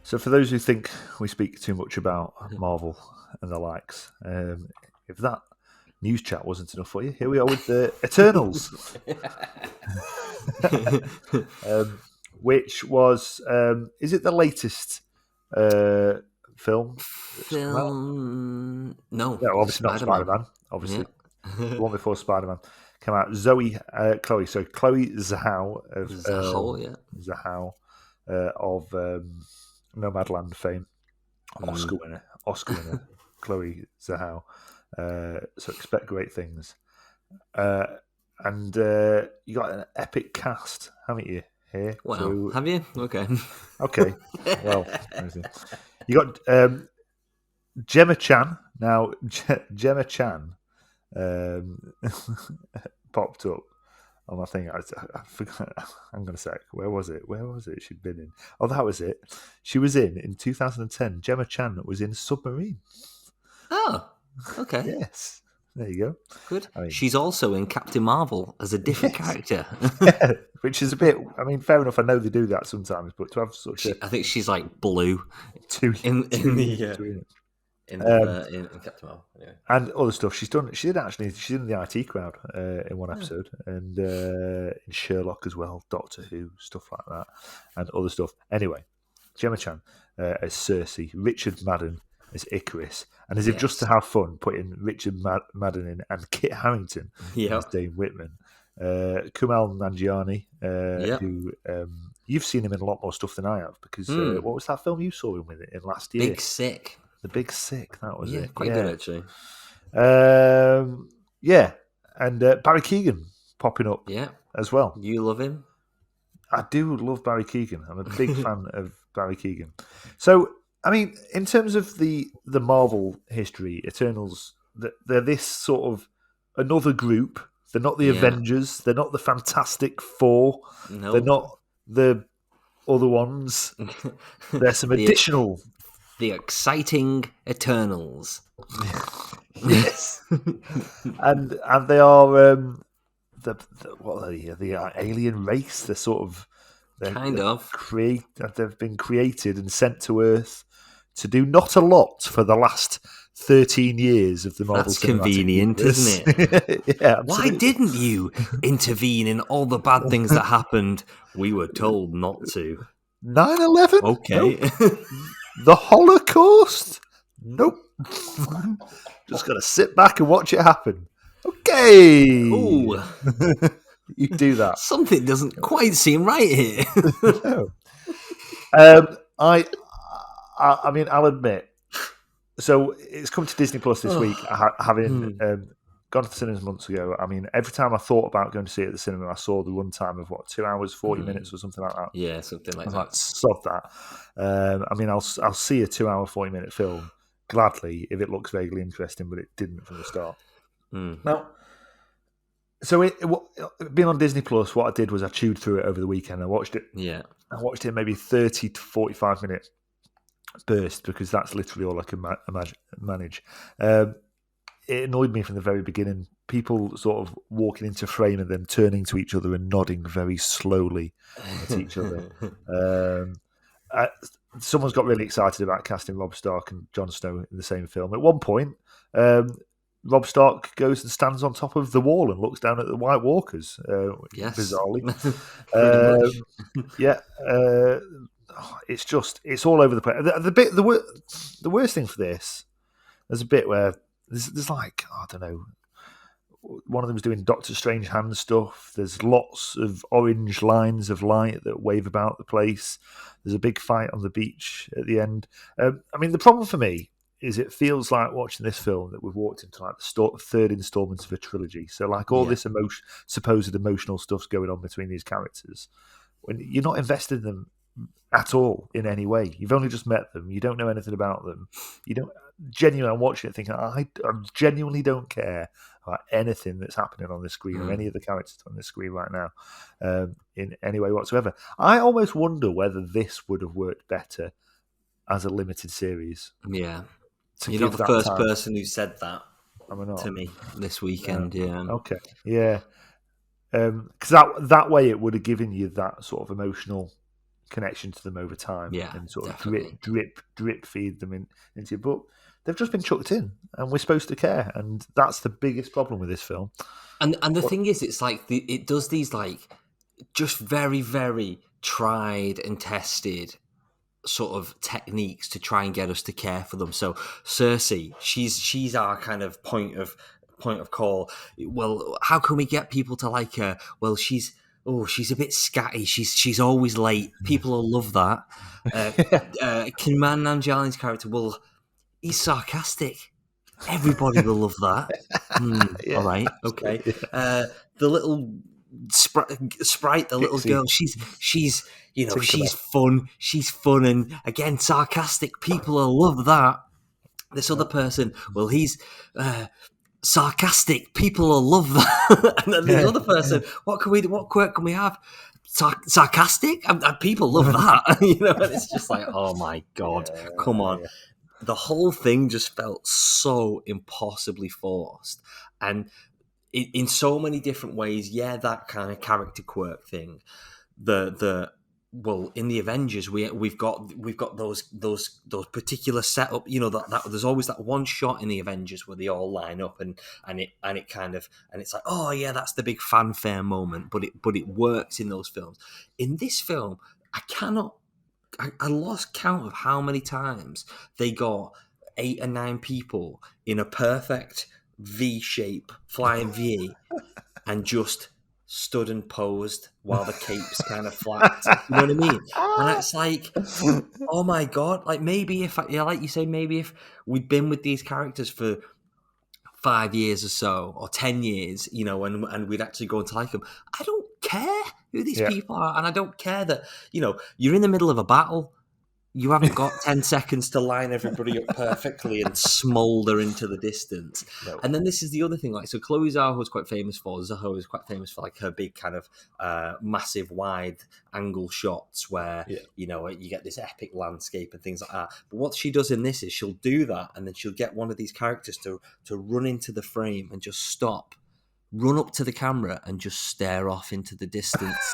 So for those who think we speak too much about Marvel and the likes, if that news chat wasn't enough for you, here we are with the Eternals, which was, is it the latest film? Film? No. Yeah, obviously not Spider-Man. Obviously, Yeah. the one before Spider-Man came out. Chloe Zhao of Zhao, of Nomadland fame, Oscar winner, Chloe Zhao. So expect great things. And you got an epic cast, haven't you? Here, Wow, so, have you? Okay. Well, you got Gemma Chan. Now, Gemma Chan popped up on my thing. I forgot. I'm going to say, where was it? She'd been in. Oh, that was it. She was in 2010. Gemma Chan was in Submarine. Oh, okay. Yes. There you go. Good. She's also in Captain Marvel as a different character. Yeah, which is a bit... I mean, fair enough. I know they do that sometimes, but to have such I think she's like blue in Captain Marvel. Yeah. And other stuff she's done. She's in the IT Crowd in one episode, and in Sherlock as well, Doctor Who, stuff like that, and other stuff. Anyway, Gemma Chan as Cersei, Richard Madden as Icarus, and as if just to have fun, putting Richard Madden in and Kit Harington as Dane Whitman. Kumail Nanjiani, who you've seen him in a lot more stuff than I have, because what was that film you saw him in last year? Big Sick. The Big Sick, that was it. Quite good, actually. And Barry Keoghan popping up as well. You love him? I do love Barry Keoghan. I'm a big fan of Barry Keoghan. So, I mean, in terms of the Marvel history, Eternals, they're this sort of another group. They're not the Avengers. They're not the Fantastic Four. No. They're not the other ones. There's some additional... The exciting Eternals. Yes. and they are the alien race. They're sort of... They've been created and sent to Earth to do not a lot for the last 13 years of the Marvel. That's convenient, isn't it? Yeah, why didn't you intervene in all the bad things that happened? We were told not to. 9/11? Okay. Nope. The Holocaust? Nope. Just got to sit back and watch it happen. Okay. Ooh. You do that. Something doesn't quite seem right here. No. I mean, I'll admit. So it's come to Disney Plus this week. Having gone to the cinemas months ago. I mean, every time I thought about going to see it at the cinema, I saw the runtime of 2 hours 40 minutes or something like that. Yeah, something like that. Like, sod that. I mean, I'll see a 2 hour 40 minute film gladly if it looks vaguely interesting, but it didn't from the start. Now, so being on Disney Plus, what I did was I chewed through it over the weekend. I watched it. Yeah, I watched it maybe 30 to 45 minute burst, because that's literally all I can manage. It annoyed me from the very beginning. People sort of walking into frame and then turning to each other and nodding very slowly at each other. Someone's got really excited about casting Robb Stark and Jon Snow in the same film. At one point, Robb Stark goes and stands on top of the wall and looks down at the White Walkers. Bizarrely. It's all over the place. The worst thing for this, there's a bit where there's like, I don't know, one of them's doing Doctor Strange hand stuff. There's lots of orange lines of light that wave about the place. There's a big fight on the beach at the end. I mean, the problem for me is it feels like watching this film that we've walked into like the third installment of a trilogy. So like all this supposed emotional stuff's going on between these characters, when you're not invested in them at all in any way. You've only just met them. You don't know anything about them. You don't genuinely. I'm watching it thinking, I genuinely don't care about anything that's happening on the screen or any of the characters on the screen right now in any way whatsoever. I almost wonder whether this would have worked better as a limited series. Yeah. You're not the first person who said that to me this weekend. Okay. Yeah. Because that way it would have given you that sort of emotional connection to them over time, and sort of definitely. drip feed them into it. But they've just been chucked in, and we're supposed to care, and that's the biggest problem with this film. And the thing is, it's like it does these like just very, very tried and tested sort of techniques to try and get us to care for them. So Cersei, she's our kind of point of call. Well, how can we get people to like her? Well, she's a bit scatty. She's always late. People will love that. Kim Angelina's character, well, he's sarcastic. Everybody will love that. All right, okay. The little sprite, the little girl, she's she's fun. She's fun and again sarcastic. People will love that. This other person, well, he's sarcastic. People will love that. And then the other person, what quirk can we have? Sarcastic, and people love that. And it's just like, oh my god, come on. Yeah. The whole thing just felt so impossibly forced, and in so many different ways. Yeah, that kind of character quirk thing. Well, in the Avengers, we've got those particular setup. That there's always that one shot in the Avengers where they all line up and it's like, oh yeah, that's the big fanfare moment. But it works in those films. In this film, I lost count of how many times they got 8 or 9 people in a perfect V shape, flying V, and just stood and posed while the capes kind of flapped. You know what I mean? And it's like, oh my god! Like maybe like you say, maybe if we'd been with these characters for 5 years or so, or 10 years, and we'd actually go and like them. I don't care who these people are, and I don't care that you're in the middle of a battle. You haven't got 10 seconds to line everybody up perfectly and smolder into the distance. No. And then this is the other thing, like, so Chloe Zhao was quite famous for like her big kind of massive wide angle shots where you get this epic landscape and things like that. But what she does in this is she'll do that, and then she'll get one of these characters to run into the frame and just stop, run up to the camera and just stare off into the distance.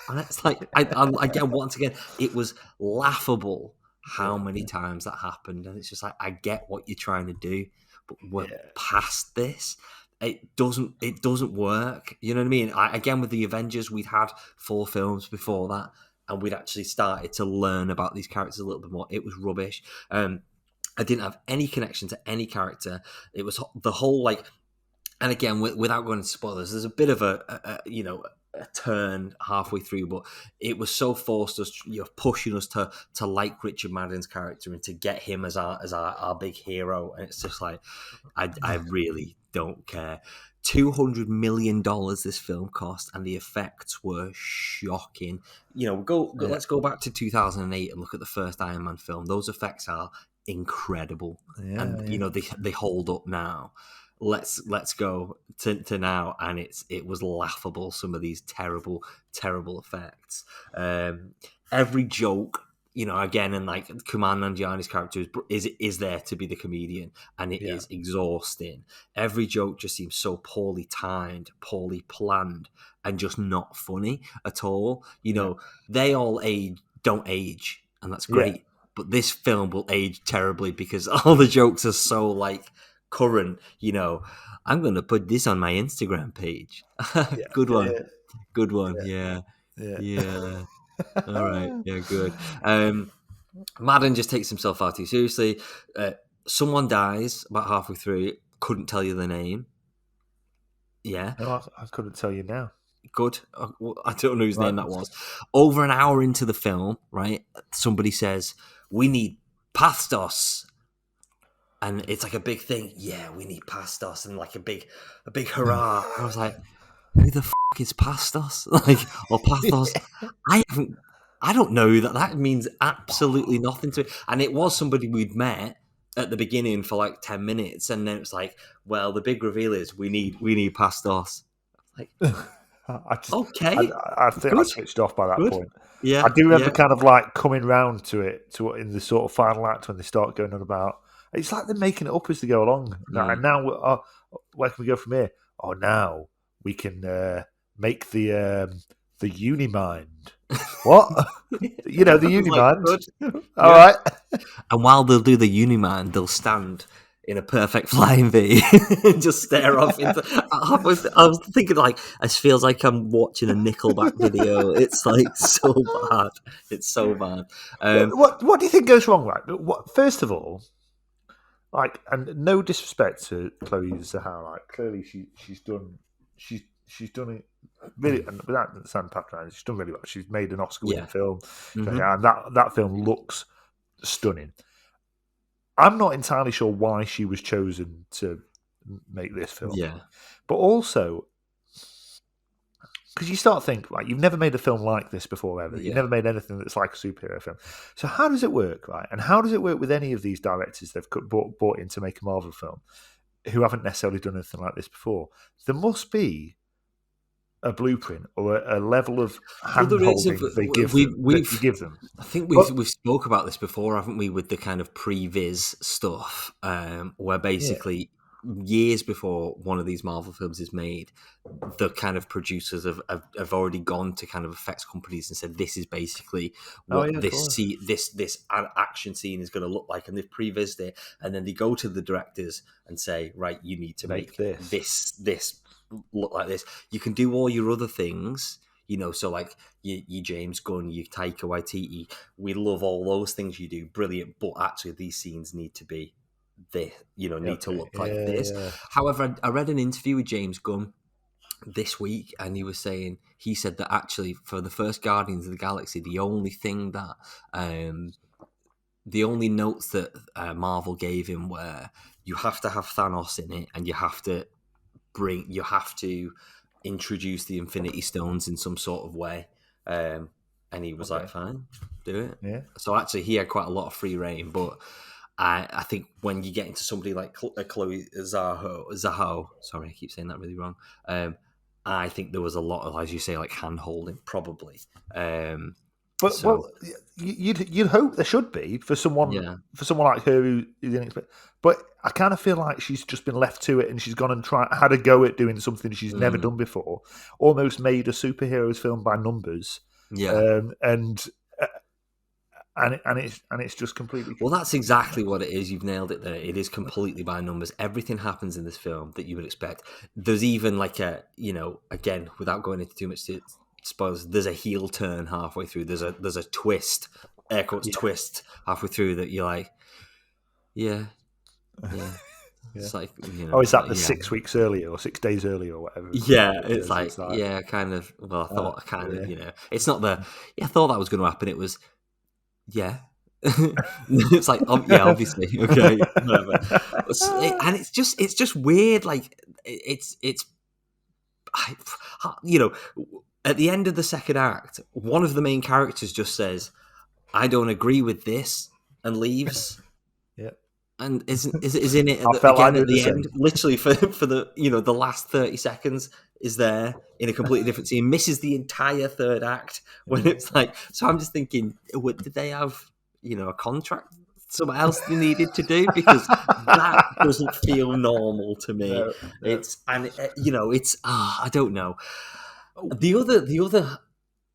And it's like, again, once again, it was laughable how many times that happened. And it's just like, I get what you're trying to do, but we're past this. It doesn't work. You know what I mean? Again, with the Avengers, we'd had 4 films before that, and we'd actually started to learn about these characters a little bit more. It was rubbish. I didn't have any connection to any character. It was the whole, like, and again, without going into spoilers, there's a bit of a turn halfway through, but it was so forced us, pushing us to like Richard Madden's character and to get him as our big hero, and it's just like, I really don't care. $200 million this film cost, and the effects were shocking. Let's go back to 2008 and look at the first Iron Man film. Those effects are incredible, they hold up now. Let's go to now, and it was laughable, some of these terrible effects. Every joke, again, and like Kumail Nanjiani's character is there to be the comedian, and it is exhausting. Every joke just seems so poorly timed, poorly planned, and just not funny at all. They all don't age, and that's great. But this film will age terribly because all the jokes are so like current. I'm going to put this on my Instagram page. Good one. Yeah. All right. Yeah, good. Madden just takes himself far too seriously. Someone dies about halfway through. Couldn't tell you the name. Yeah. No, I couldn't tell you now. Good. I don't know whose name that was. Over an hour into the film, right, somebody says, "We need pastos." And it's like a big thing. Yeah, we need pastos, and like a big hurrah. I was like, who the fuck is pastos? Or pastos? I don't know that means absolutely nothing to me. And it was somebody we'd met at the beginning for like 10 minutes, and then it's like, well, the big reveal is we need pastos. Like, okay, I think I switched off by that point. Yeah, I do remember kind of like coming round to it in the sort of final act when they start going on about. It's like they're making it up as they go along. And now, where can we go from here? Oh, now we can make the the Unimind. What? You know, the I was like, Unimind. good. All Yeah. right. And while they'll do the Uniman, they'll stand in a perfect flying V and just stare off into. I was thinking, like, it feels like I'm watching a Nickelback video. It's like so bad. It's so bad. What do you think goes wrong? Right. First of all, like, and no disrespect to Chloe Zhao, like, clearly she's done it really, and without sounding patronising, she's done really well. She's made an Oscar-winning Yeah. film, Mm-hmm. and that film looks stunning. I'm not entirely sure why she was chosen to make this film, Yeah. but also because you start to think, like, you've never made a film like this before ever. You've Yeah. never made anything that's like a superhero film. So how does it work, right? And how does it work with any of these directors they've brought in to make a Marvel film who haven't necessarily done anything like this before? There must be a blueprint or a level of hand-holding that you give them. I think But we've spoke about this before, haven't we, with the kind of pre-viz stuff, where basically years before one of these Marvel films is made, the kind of producers have already gone to kind of effects companies and said, this is basically what this action scene is going to look like, and they've pre-vised it, and then they go to the directors and say, right, you need to make this look like this. You can do all your other things, you know, so like you James Gunn, you Taika Waititi, we love all those things you do, brilliant, but actually these scenes need to be this, you know, need to look like this. However, I read an interview with James Gunn this week, and he said that actually for the first Guardians of the Galaxy, the only notes that Marvel gave him were, you have to have Thanos in it, and you have to introduce the Infinity Stones in some sort of way. And he was like, fine, do it. Yeah. So actually he had quite a lot of free reign, but I think when you get into somebody like Chloe Zhao, sorry, I keep saying that really wrong. I think there was a lot of, as you say, like hand holding, probably. Well, you'd hope there should be for someone like her who didn't expect. But I kind of feel like she's just been left to it, and she's gone and had a go at doing something she's never done before. Almost made a superheroes film by numbers. Yeah. And it's just completely. Well, that's exactly what it is. You've nailed it there. It is completely by numbers. Everything happens in this film that you would expect. There's even like again, without going into too much spoilers, there's a heel turn halfway through. There's a twist, air quotes twist halfway through that you're like, yeah. It's like, you know, is that the 6 weeks earlier or 6 days earlier or whatever? Yeah, it's like kind of. Well, I thought you know, it's not the. Yeah, I thought that was going to happen. It was, yeah. It's like, obviously, okay, whatever. And it's just weird. Like it's you know, at the end of the second act, one of the main characters just says, "I don't agree with this," and leaves. And is in it again at the end, literally for the, you know, the last 30 seconds is there in a completely different scene, misses the entire third act when it's like. So I'm just thinking, did they have, you know, a contract, something else they needed to do, because that doesn't feel normal to me. No. It's you know, it's I don't know. The other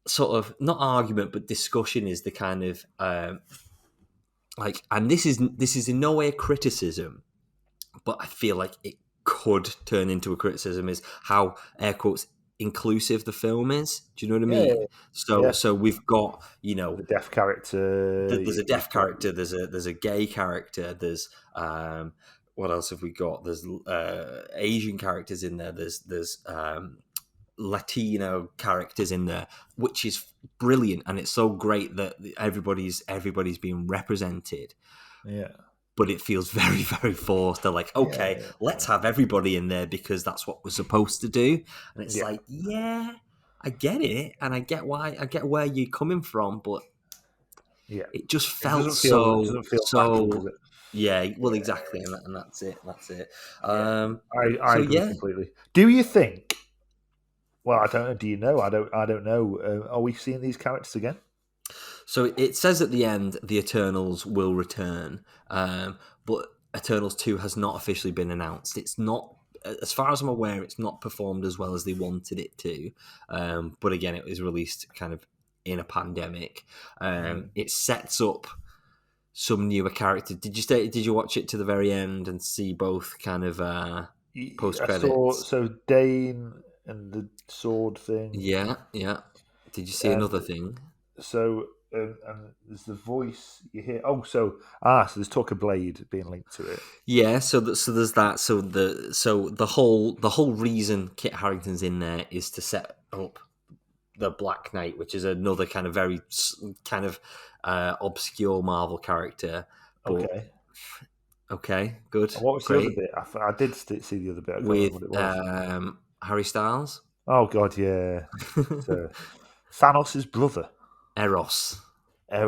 sort of, not argument but discussion, is the kind of like, and this is in no way a criticism, but I feel like it could turn into a criticism, is how, air quotes, inclusive the film is. Do you know what I mean? So we've got, you know, the deaf character. There's a deaf character. There's a gay character. There's what else have we got? There's Asian characters in there. There's Latino characters in there, which is brilliant, and it's so great that everybody's being represented. Yeah. But it feels very, very forced. They're like, okay, let's have everybody in there because that's what we're supposed to do. And it's like, I get it, and I get where you're coming from, but it just felt natural, does it? Yeah, well, exactly, and that's it. I agree completely. Do you think? Well, I don't know. Do you know? I don't know. Are we seeing these characters again? So it says at the end, the Eternals will return, but Eternals 2 has not officially been announced. It's not as far as I'm aware, it's not performed as well as they wanted it to. But again, it was released kind of in a pandemic. It sets up some newer characters. Did you watch it to the very end and see both kind of post I saw credits? Dane and the sword thing. Yeah. Did you see And another thing? so and there's the voice you hear. So there's talk of Blade being linked to it. Yeah, so there's that. So the whole reason Kit Harington's in there is to set up the Black Knight, which is another kind of very kind of obscure Marvel character. But, okay, good. And what was great. the other bit? I did see the other bit. I can't With remember what it was. Harry Styles? Oh God, yeah. So, Thanos' brother, Eros. I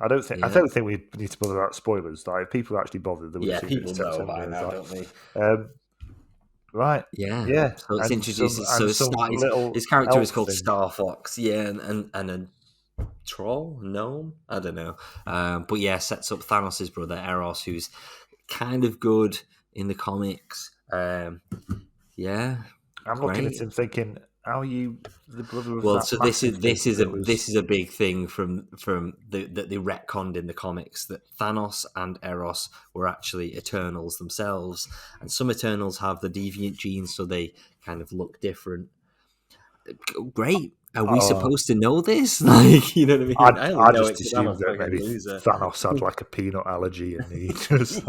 don't think we need to bother about spoilers. Like, if people are actually bothered, they would have seen it in September. don't they? Right. Yeah. Yeah. So it's And introduced. His character is called Star Fox. Yeah, and a troll, gnome. I don't know. But yeah, sets up Thanos' brother Eros, who's kind of good in the comics. Yeah. I'm looking at him thinking, how are you the brother of Well, that so this is a big thing from that they retconned in the comics, that Thanos and Eros were actually Eternals themselves, and some Eternals have the deviant genes, so they kind of look different. Great. Are we supposed to know this? Like, you know what I mean? I just assumed that maybe Thanos had like a peanut allergy and he just.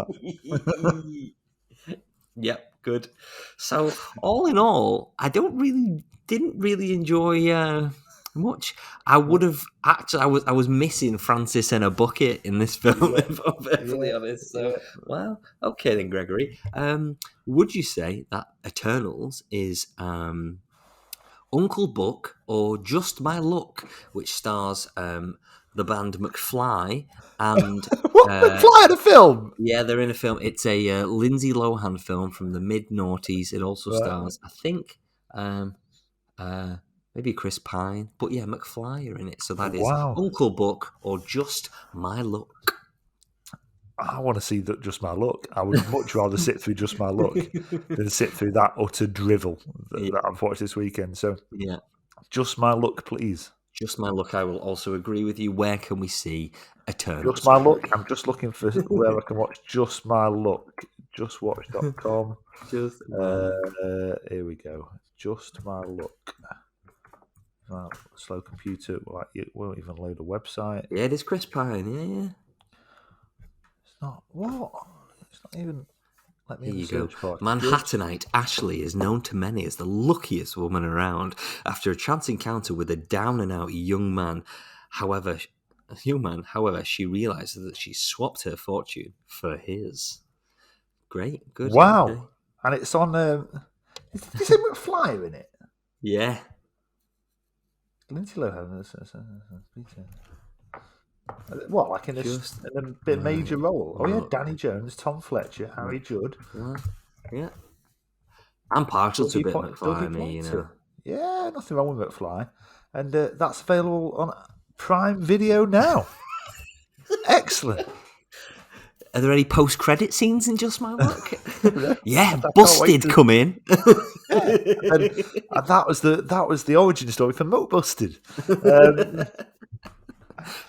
Yep, good. So all in all, I didn't really enjoy much. I would have actually. I was missing Francis in a bucket in this film, if I'm perfectly honest. So, well, okay then, Gregory. Would you say that Eternals is Uncle Buck or Just My Luck, which stars the band McFly and What? McFly in a film? Yeah, they're in a film. It's a Lindsay Lohan film from the mid-noughties. It also stars, I think, maybe Chris Pine. But yeah, McFly are in it. So that is Uncle Buck or Just My Luck. I want to see that Just My Luck. I would much rather sit through Just My Luck than sit through that utter drivel that I've watched this weekend. So yeah, Just My Luck, please. Just My Luck. I will also agree with you. Where can we see Eternals? Just My Luck. I'm just looking for where I can watch Just My Luck. Justwatch.com. Here we go. Just My Luck. Well, slow computer. It won't even load a website. Yeah, it is Chris Pine. Yeah. It's not. What? It's not even. Let me Here you search go. for Manhattanite Ashley is known to many as the luckiest woman around after a chance encounter with a down-and-out young man. However, she realizes that she swapped her fortune for his. Great, good. Wow. Okay. And it's on. Is it McFly in it? Yeah. Lindsay Lohan. What, like in a bit major role? Oh yeah, Danny Jones, Tom Fletcher, Harry Judd. Yeah. I'm partial to a bit of McFly, me, you know. Yeah, nothing wrong with McFly. And that's available on Prime Video now. Excellent. Are there any post-credit scenes in Just My Luck? Yeah, Busted come in. And that was the origin story for Moat Busted.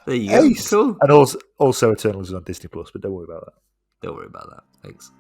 There you go. Cool. And also Eternals is on Disney Plus, but don't worry about that. Don't worry about that. Thanks.